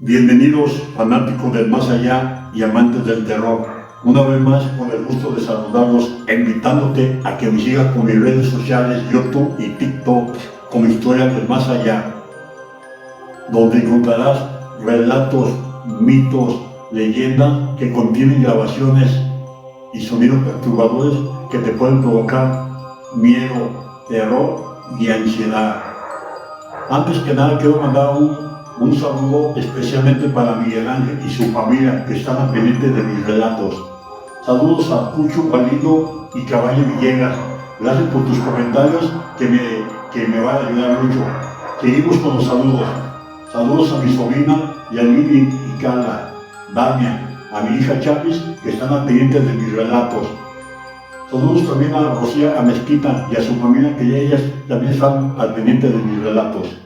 Bienvenidos, fanáticos del más allá y amantes del terror. Una vez más, con el gusto de saludarlos, invitándote a que me sigas con mis redes sociales, YouTube y TikTok, como Historias del Más Allá, donde encontrarás relatos, mitos, leyendas que contienen grabaciones y sonidos perturbadores que te pueden provocar miedo, terror y ansiedad. Antes que nada, quiero mandar un saludo especialmente para Miguel Ángel y su familia que están pendientes de mis relatos. Saludos a Pucho, Valido y Caballo Villegas. Gracias por tus comentarios que me van a ayudar mucho. Seguimos con los saludos. Saludos a mi sobrina Yalini y Carla, Damian, a mi hija Chapis que están pendientes de mis relatos. Saludos también a Rocía Mezquita y a su familia que ellas también están al pendiente de mis relatos.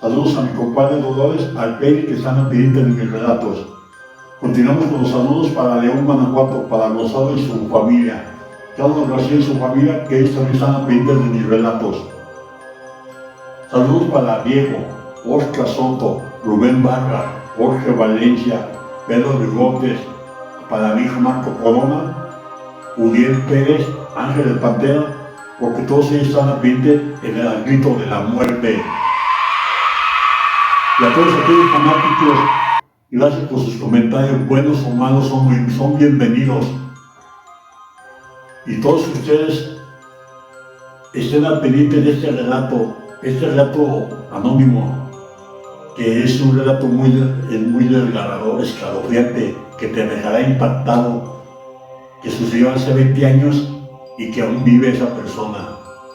Saludos a mi compadre Dolores, al Peri que están al pendiente de mis relatos. Continuamos con los saludos para León, Guanajuato, para Rosado y su familia. Carlos García y su familia que ellos también están al pendiente de mis relatos. Saludos para Diego, Oscar Soto, Rubén Barra, Jorge Valencia, Pedro Bigotes, para mi hijo Marco Corona, Uriel Pérez, Ángel del Pantera, porque todos ellos están al pendiente en el grito de la muerte. Y a todos aquellos fanáticos, gracias por sus comentarios, buenos o malos, son bienvenidos. Y todos ustedes estén al pendiente de este relato anónimo, que es un relato muy desgarrador, escalofriante, que te dejará impactado, que sucedió hace 20 años y que aún vive esa persona.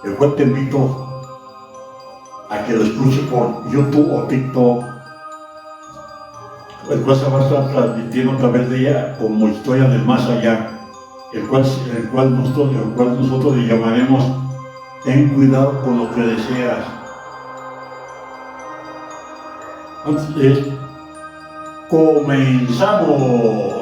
El cual te invito a que lo escuche por YouTube o TikTok, el cual se va a estar transmitiendo a través de ella como Historia del Más Allá, el cual nosotros le llamaremos Ten cuidado con lo que deseas. Entonces, comenzamos.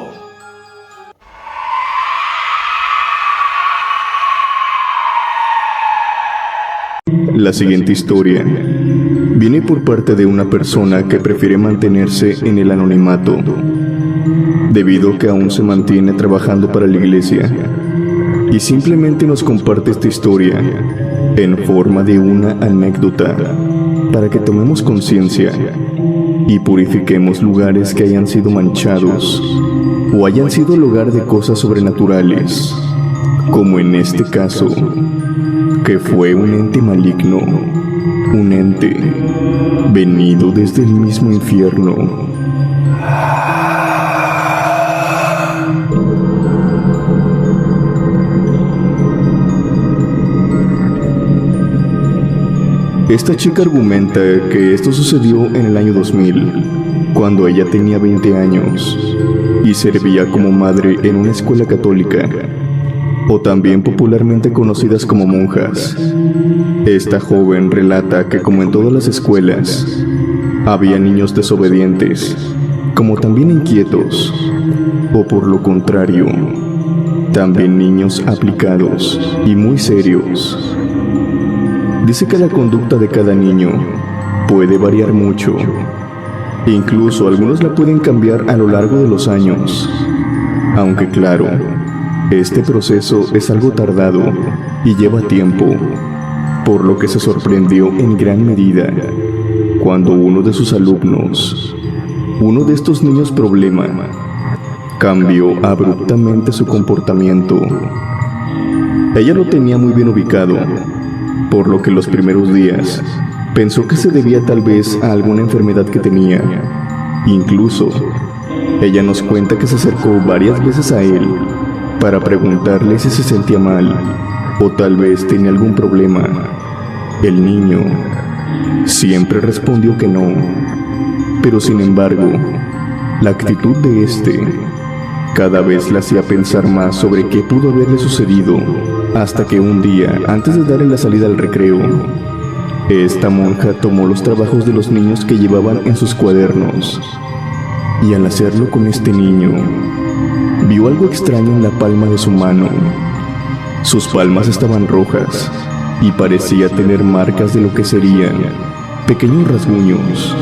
La siguiente historia viene por parte de una persona que prefiere mantenerse en el anonimato, debido a que aún se mantiene trabajando para la iglesia, y simplemente nos comparte esta historia en forma de una anécdota, para que tomemos conciencia y purifiquemos lugares que hayan sido manchados o hayan sido el hogar de cosas sobrenaturales, como en este caso, que fue un ente maligno, un ente venido desde el mismo infierno. Esta chica argumenta que esto sucedió en el año 2000, cuando ella tenía 20 años y servía como madre en una escuela católica, o también popularmente conocidas como monjas. Esta joven relata que, como en todas las escuelas, había niños desobedientes, como también inquietos, o por lo contrario, también niños aplicados y muy serios. Dice que la conducta de cada niño puede variar mucho, incluso algunos la pueden cambiar a lo largo de los años, aunque claro, este proceso es algo tardado y lleva tiempo, por lo que se sorprendió en gran medida cuando uno de sus alumnos, uno de estos niños problema, cambió abruptamente su comportamiento. Ella lo tenía muy bien ubicado, por lo que los primeros días pensó que se debía tal vez a alguna enfermedad que tenía. Incluso, ella nos cuenta que se acercó varias veces a él para preguntarle si se sentía mal o tal vez tenía algún problema. El niño siempre respondió que no, pero sin embargo, la actitud de este cada vez la hacía pensar más sobre qué pudo haberle sucedido, hasta que un día, antes de darle la salida al recreo, esta monja tomó los trabajos de los niños que llevaban en sus cuadernos, y al hacerlo con este niño, vio algo extraño en la palma de su mano. Sus palmas estaban rojas y parecía tener marcas de lo que serían pequeños rasguños.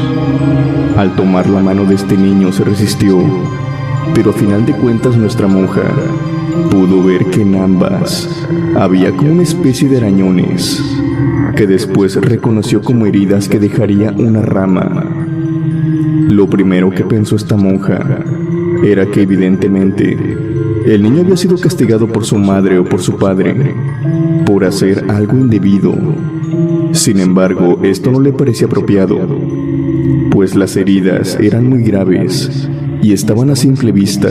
Al tomar la mano de este niño se resistió, pero a final de cuentas nuestra monja pudo ver que en ambas había como una especie de arañones, que después reconoció como heridas que dejaría una rama. Lo primero que pensó esta monja era que evidentemente el niño había sido castigado por su madre o por su padre por hacer algo indebido. Sin embargo, esto no le parecía apropiado, pues las heridas eran muy graves y estaban a simple vista.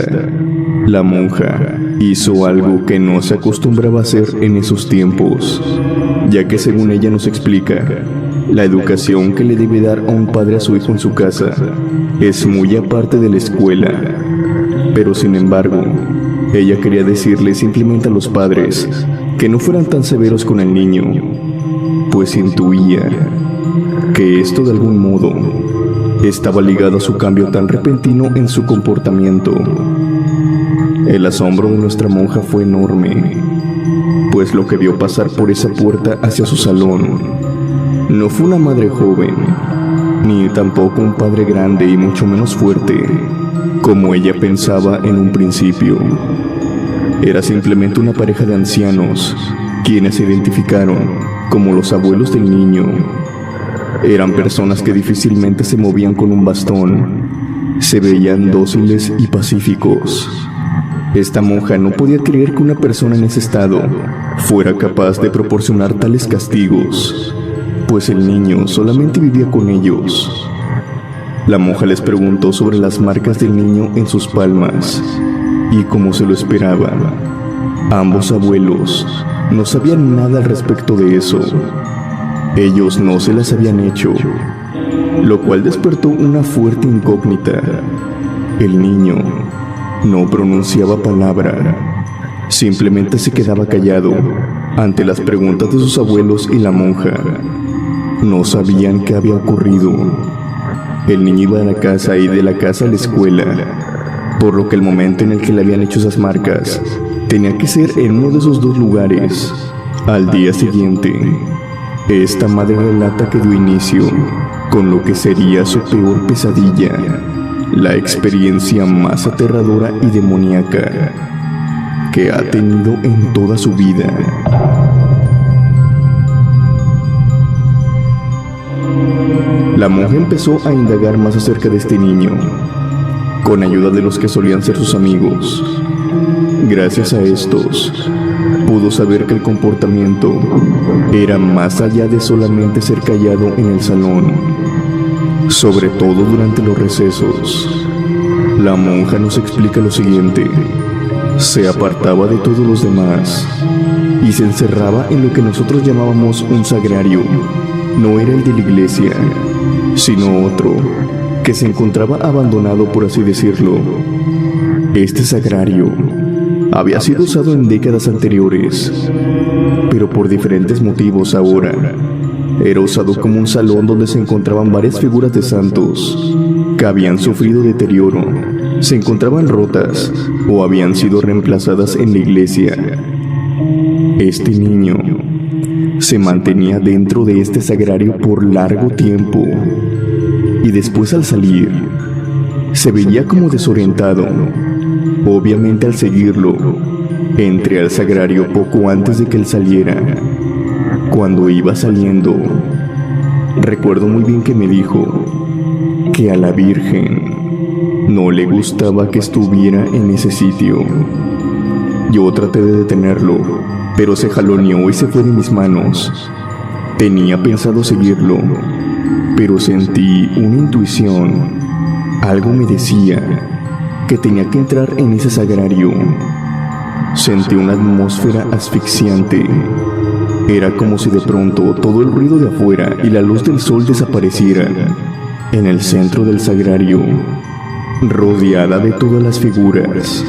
La monja hizo algo que no se acostumbraba a hacer en esos tiempos, ya que según ella nos explica, la educación que le debe dar a un padre a su hijo en su casa es muy aparte de la escuela. Pero sin embargo, ella quería decirle simplemente a los padres que no fueran tan severos con el niño, pues intuía que esto de algún modo estaba ligado a su cambio tan repentino en su comportamiento. El asombro de nuestra monja fue enorme, pues lo que vio pasar por esa puerta hacia su salón no fue una madre joven, ni tampoco un padre grande y mucho menos fuerte, como ella pensaba en un principio. Era simplemente una pareja de ancianos, quienes se identificaron como los abuelos del niño. Eran personas que difícilmente se movían con un bastón, se veían dóciles y pacíficos. Esta monja no podía creer que una persona en ese estado fuera capaz de proporcionar tales castigos, pues el niño solamente vivía con ellos. La monja les preguntó sobre las marcas del niño en sus palmas, y como se lo esperaba, ambos abuelos no sabían nada al respecto de eso. Ellos no se las habían hecho, lo cual despertó una fuerte incógnita. El niño no pronunciaba palabra, simplemente se quedaba callado ante las preguntas de sus abuelos y la monja. No sabían qué había ocurrido. El niño iba a la casa y de la casa a la escuela, por lo que el momento en el que le habían hecho esas marcas tenía que ser en uno de esos dos lugares. Al día siguiente, esta madre relata que dio inicio con lo que sería su peor pesadilla, la experiencia más aterradora y demoníaca que ha tenido en toda su vida. La monja empezó a indagar más acerca de este niño, con ayuda de los que solían ser sus amigos. Gracias a estos, pudo saber que el comportamiento era más allá de solamente ser callado en el salón, sobre todo durante los recesos. La monja nos explica lo siguiente: se apartaba de todos los demás y se encerraba en lo que nosotros llamábamos un sagrario. No era el de la iglesia, sino otro, que se encontraba abandonado, por así decirlo. Este sagrario había sido usado en décadas anteriores, pero por diferentes motivos ahora era usado como un salón donde se encontraban varias figuras de santos que habían sufrido deterioro, se encontraban rotas o habían sido reemplazadas en la iglesia. Este niño se mantenía dentro de este sagrario por largo tiempo, y después al salir se veía como desorientado. Obviamente al seguirlo, entré al sagrario poco antes de que él saliera. Cuando iba saliendo, recuerdo muy bien que me dijo que a la Virgen no le gustaba que estuviera en ese sitio. Yo traté de detenerlo, pero se jaloneó y se fue de mis manos. Tenía pensado seguirlo, pero sentí una intuición. Algo me decía que tenía que entrar en ese sagrario. Sentí una atmósfera asfixiante. Era como si de pronto todo el ruido de afuera y la luz del sol desaparecieran. En el centro del sagrario, rodeada de todas las figuras,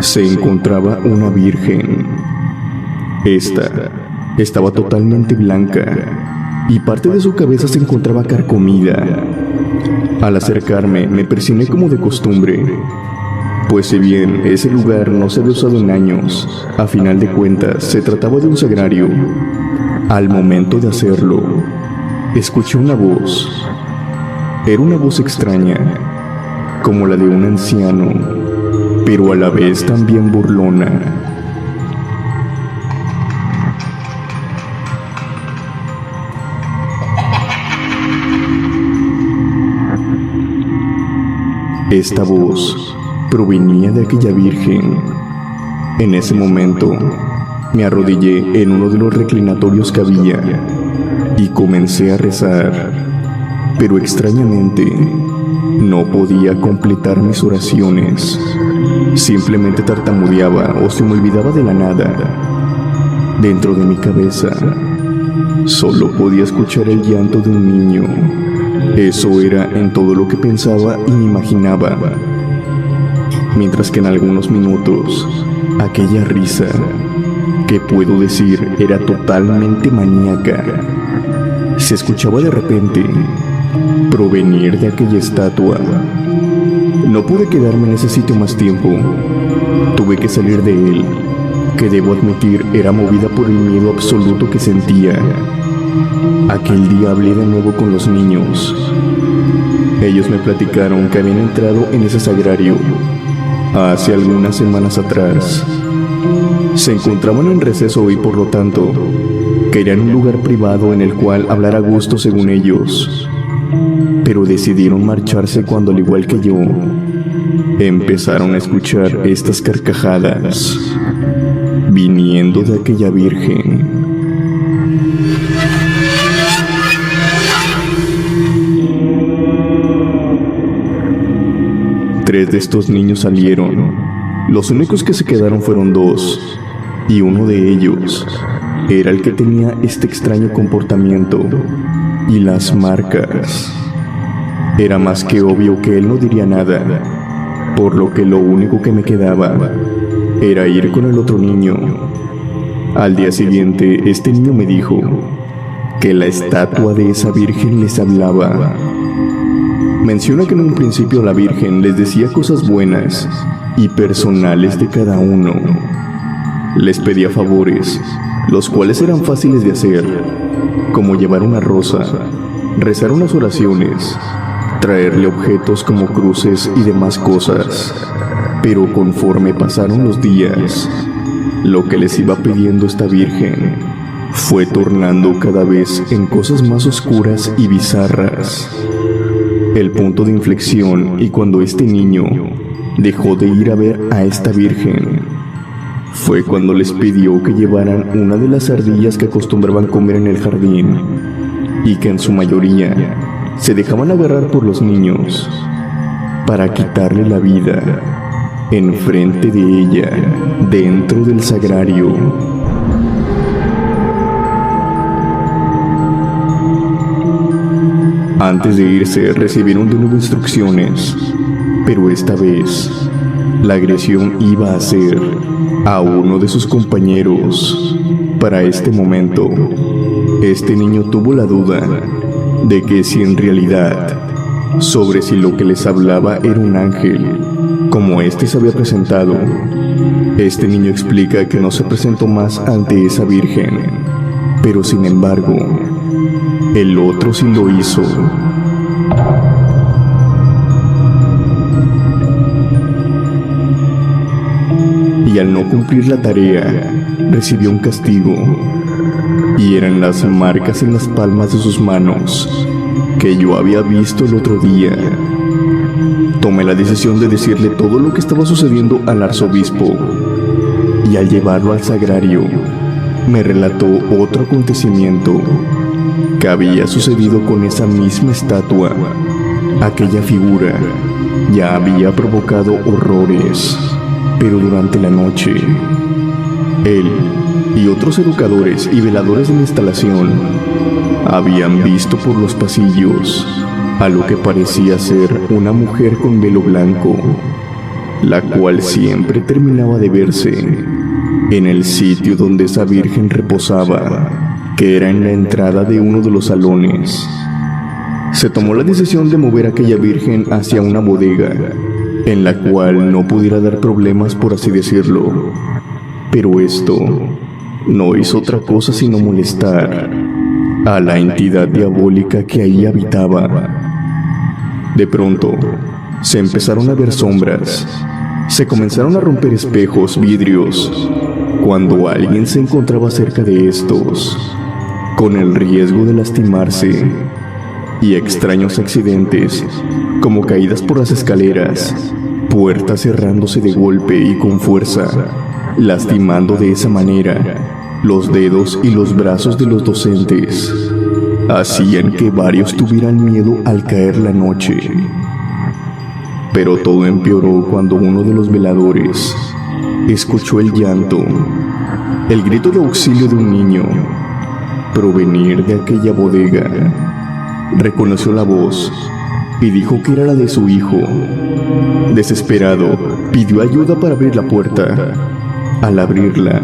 se encontraba una virgen. Esta estaba totalmente blanca y parte de su cabeza se encontraba carcomida. Al acercarme, me persigné como de costumbre, pues si bien ese lugar no se había usado en años, a final de cuentas se trataba de un sagrario. Al momento de hacerlo, escuché una voz. Era una voz extraña, como la de un anciano, pero a la vez también burlona. Esta voz provenía de aquella virgen. En ese momento, me arrodillé en uno de los reclinatorios que había y comencé a rezar, pero extrañamente no podía completar mis oraciones. Simplemente tartamudeaba o se me olvidaba de la nada. Dentro de mi cabeza, solo podía escuchar el llanto de un niño. Eso era en todo lo que pensaba y me imaginaba. Mientras que en algunos minutos, aquella risa, que puedo decir era totalmente maníaca, se escuchaba de repente provenir de aquella estatua. No pude quedarme en ese sitio más tiempo. Tuve que salir de él, que debo admitir era movida por el miedo absoluto que sentía. Aquel día hablé de nuevo con los niños. Ellos me platicaron que habían entrado en ese sagrario hace algunas semanas atrás. Se encontraban en receso y por lo tanto querían un lugar privado en el cual hablar a gusto según ellos. Pero decidieron marcharse cuando, al igual que yo, empezaron a escuchar estas carcajadas viniendo de aquella virgen. Tres de estos niños salieron. Los únicos que se quedaron fueron dos, y uno de ellos era el que tenía este extraño comportamiento y las marcas. Era más que obvio que él no diría nada, por lo que lo único que me quedaba era ir con el otro niño. Al día siguiente, este niño me dijo que la estatua de esa virgen les hablaba. Menciona que en un principio la virgen les decía cosas buenas y personales de cada uno. Les pedía favores, los cuales eran fáciles de hacer, como llevar una rosa, rezar unas oraciones, traerle objetos como cruces y demás cosas. Pero conforme pasaron los días, lo que les iba pidiendo esta virgen fue tornando cada vez en cosas más oscuras y bizarras. El punto de inflexión, y cuando este niño dejó de ir a ver a esta virgen, fue cuando les pidió que llevaran una de las ardillas que acostumbraban comer en el jardín y que en su mayoría se dejaban agarrar por los niños para quitarle la vida enfrente de ella, dentro del sagrario. Antes de irse, recibieron de nuevo instrucciones, pero esta vez la agresión iba a ser a uno de sus compañeros. Para este momento, este niño tuvo la duda de que si en realidad sobre si lo que les hablaba era un ángel, como este se había presentado. Este niño explica que no se presentó más ante esa virgen, pero sin embargo, el otro sí lo hizo. Y al no cumplir la tarea, recibió un castigo, y eran las marcas en las palmas de sus manos que yo había visto el otro día. Tomé la decisión de decirle todo lo que estaba sucediendo al arzobispo, y al llevarlo al sagrario, me relató otro acontecimiento que había sucedido con esa misma estatua. Aquella figura ya había provocado horrores, pero durante la noche, él y otros educadores y veladores de la instalación habían visto por los pasillos a lo que parecía ser una mujer con velo blanco, la cual siempre terminaba de verse en el sitio donde esa virgen reposaba, que era en la entrada de uno de los salones. Se tomó la decisión de mover a aquella virgen hacia una bodega, en la cual no pudiera dar problemas, por así decirlo. Pero esto no hizo otra cosa sino molestar a la entidad diabólica que ahí habitaba. De pronto, se empezaron a ver sombras. Se comenzaron a romper espejos, vidrios, cuando alguien se encontraba cerca de estos, con el riesgo de lastimarse, y extraños accidentes, como caídas por las escaleras, puertas cerrándose de golpe y con fuerza, lastimando de esa manera los dedos y los brazos de los docentes, hacían que varios tuvieran miedo al caer la noche. Pero todo empeoró cuando uno de los veladores escuchó el llanto, el grito de auxilio de un niño, provenir de aquella bodega. Reconoció la voz y dijo que era la de su hijo. Desesperado, pidió ayuda para abrir la puerta. Al abrirla,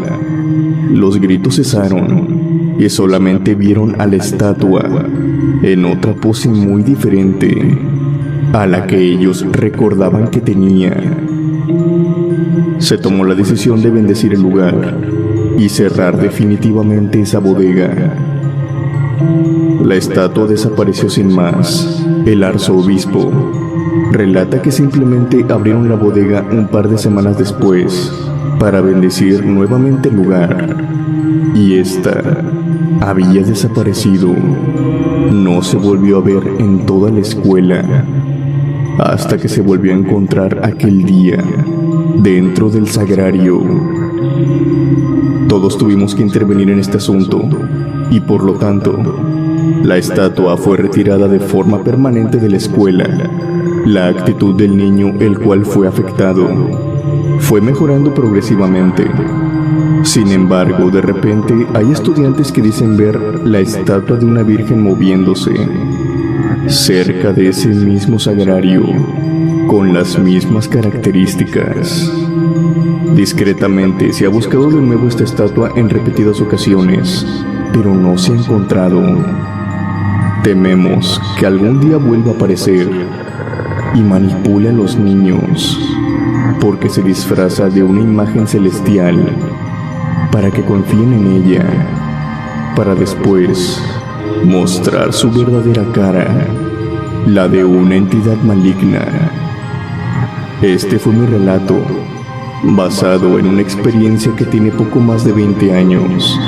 los gritos cesaron y solamente vieron a la estatua en otra pose muy diferente a la que ellos recordaban que tenía. Se tomó la decisión de bendecir el lugar y cerrar definitivamente esa bodega. La estatua desapareció sin más. El arzobispo relata que simplemente abrieron la bodega un par de semanas después para bendecir nuevamente el lugar, y esta había desaparecido. No se volvió a ver en toda la escuela hasta que se volvió a encontrar aquel día dentro del sagrario. Todos tuvimos que intervenir en este asunto y por lo tanto la estatua fue retirada de forma permanente de la escuela. La actitud del niño, el cual fue afectado, fue mejorando progresivamente. Sin embargo, de repente hay estudiantes que dicen ver la estatua de una virgen moviéndose cerca de ese mismo sagrario, con las mismas características. Discretamente se ha buscado de nuevo esta estatua en repetidas ocasiones, pero no se ha encontrado. Tememos que algún día vuelva a aparecer y manipule a los niños, porque se disfraza de una imagen celestial para que confíen en ella, para después mostrar su verdadera cara, la de una entidad maligna. Este fue mi relato, basado en una experiencia que tiene poco más de 20 años.